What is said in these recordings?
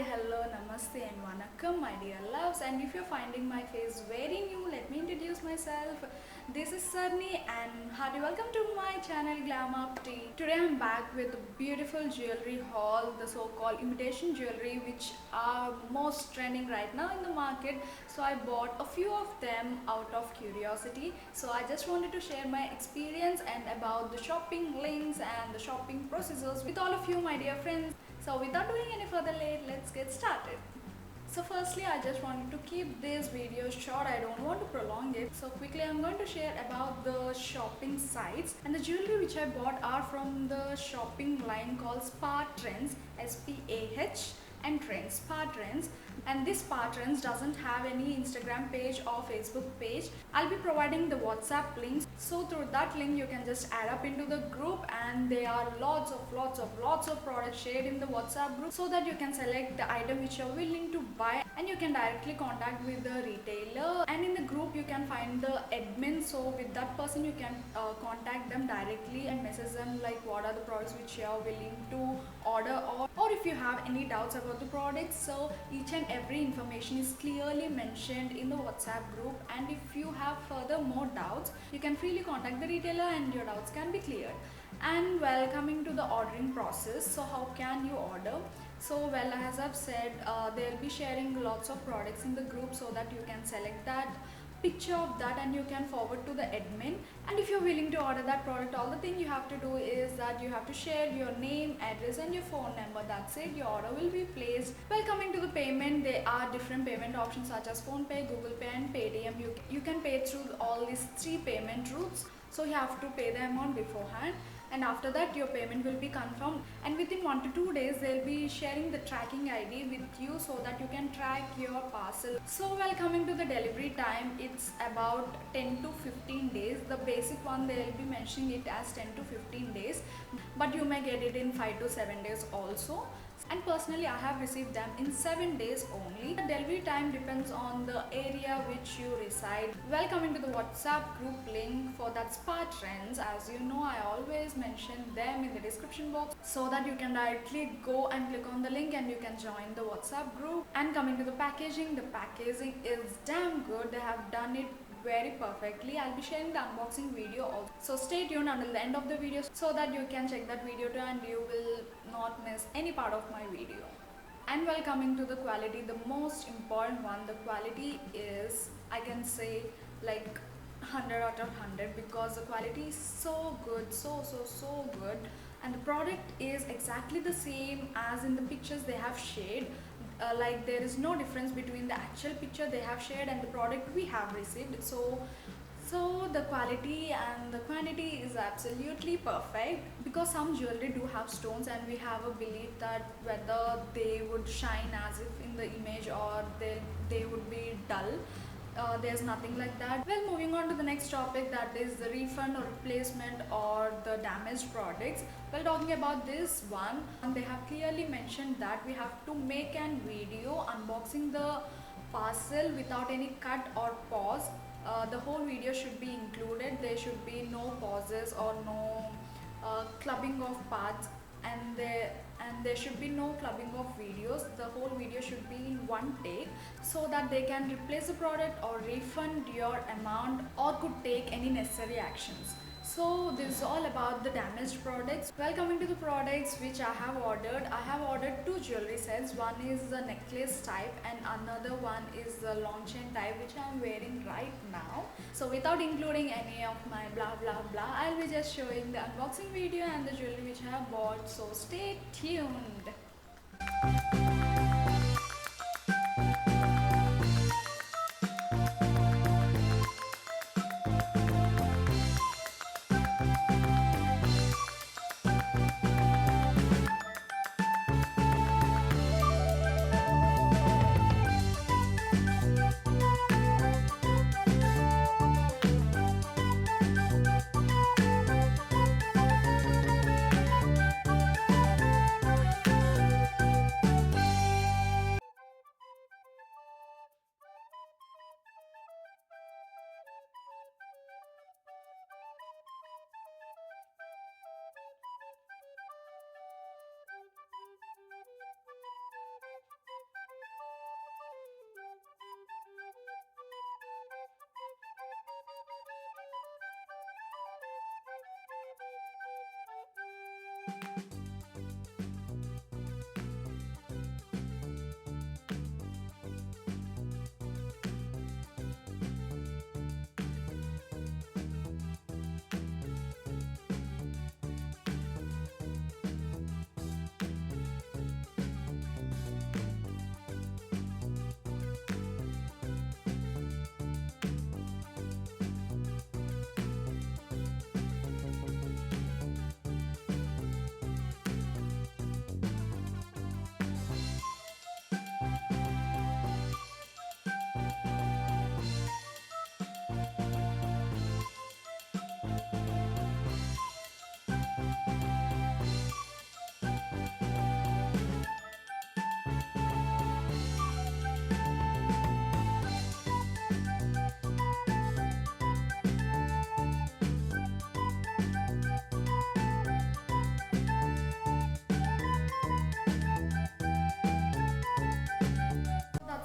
hello, namaste and vanakkam my dear loves, and if you're finding my face very new, let me introduce myself. This is Sarni and hearty welcome to my channel Glam Up Tea. Today I'm back with a beautiful jewelry haul, the so-called imitation jewelry which are most trending right now in the market. So I bought a few of them out of curiosity. So I just wanted to share my experience and about the shopping links and the shopping procedures with all of you my dear friends. So without doing any further late, let's get started. So firstly, I just wanted to keep this video short. I don't want to prolong it. So quickly, I'm going to share about the shopping sites, and the jewelry which I bought are from the shopping line called Spa Trends, SPAH and Trends, Spa Trends. And this Spa Trends doesn't have any Instagram page or Facebook page. I'll be providing the WhatsApp links, so through that link you can just add up into the group, and there are lots of products shared in the WhatsApp group, so that you can select the item which you're willing to buy, and you can directly contact with the retailer. And in the group you can find the admin, so with that person you can contact them directly and message them like what are the products which you are willing to order, or if you have any doubts about the products. So each and every information is clearly mentioned in the WhatsApp group, and if you have further more doubts, you can freely contact the retailer and your doubts can be cleared. And well, coming to the ordering process, so how can you order? So well, as I've said, they'll be sharing lots of products in the group, so that you can select that picture of that and you can forward to the admin. And if you're willing to order that product, all the thing you have to do is that you have to share your name, address and your phone number. That's it, your order will be placed. Well, coming to the payment, there are different payment options such as PhonePe, Google Pay and Paytm. You can pay through all these three payment routes, so you have to pay the amount beforehand, and after that your payment will be confirmed, and within 1 to 2 days they'll be sharing the tracking ID with you, so that you can track your parcel. So well, coming to the delivery time, it's about 10 to 15 days. The basic one, they'll be mentioning it as 10 to 15 days, but you may get it in 5 to 7 days also. And personally, I have received them in 7 days only. The delivery time depends on the area which you reside. Well, coming to the WhatsApp group link for that Spa Trends, as you know, I always mention them in the description box, so that you can directly go and click on the link and you can join the WhatsApp group. And coming to the packaging is damn good. They have done it very perfectly. I'll be sharing the unboxing video also, so stay tuned until the end of the video, so that you can check that video too and you will not miss any part of my video. And while coming to the quality, the most important one, the quality is, I can say, like 100 out of 100, because the quality is so good, so good, and the product is exactly the same as in the pictures they have shared. Like there is no difference between the actual picture they have shared and the product we have received. So the quality and the quantity is absolutely perfect, because some jewelry do have stones and we have a belief that whether they would shine as if in the image or they would be dull. There's nothing like that. Well, moving on to the next topic, that is the refund or replacement or the damaged products. Well, talking about this one, they have clearly mentioned that we have to make a video unboxing the parcel without any cut or pause. The whole video should be included. There should be no pauses or no clubbing of parts, and there should be no clubbing of videos. The whole video should be in one take, so that they can replace the product or refund your amount, or could take any necessary actions. So this is all about the damaged products. Well, coming to the products which I have ordered two jewelry sets. One is the necklace type and another one is the long chain type, which I am wearing right now. So without including any of my blah blah blah, I'll be just showing the unboxing video and the jewelry which I have bought, so stay tuned.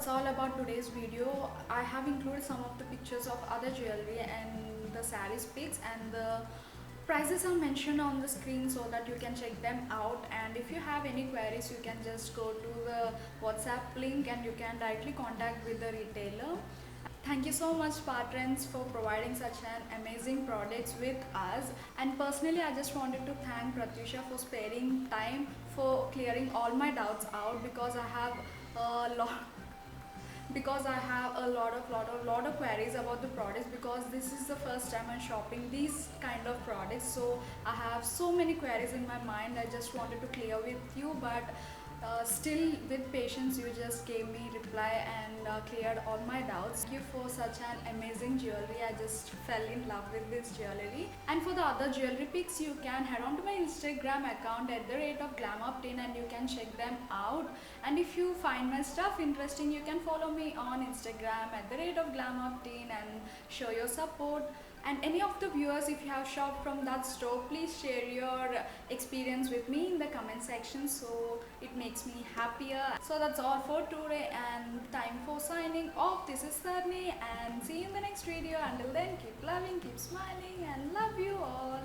that's all about today's video. I have included some of the pictures of other jewelry and the sarees pics, and the prices are mentioned on the screen so that you can check them out. And if you have any queries, you can just go to the WhatsApp link and you can directly contact with the retailer. Thank you so much, Patrons, for providing such an amazing products with us. And personally, I just wanted to thank Pratyusha for sparing time for clearing all my doubts out, because I have a lot a lot of queries about the products, because this is the first time I'm shopping these kind of products. So I have so many queries in my mind. I just wanted to clear with you, but still with patience you just gave me reply and cleared all my doubts. Thank you for such an amazing jewelry. I just fell in love with this jewelry. And for the other jewelry pics, you can head on to my Instagram account at the rate of GlamUpTeen and you can check them out. And if you find my stuff interesting, you can follow me on Instagram at the rate of GlamUpTeen and show your support. And any of the viewers, if you have shopped from that store, please share your experience with me in the comment section, so it makes me happier. So that's all for today and time for signing off. This is Sarni and see you in the next video. Until then, keep loving, keep smiling, and love you all.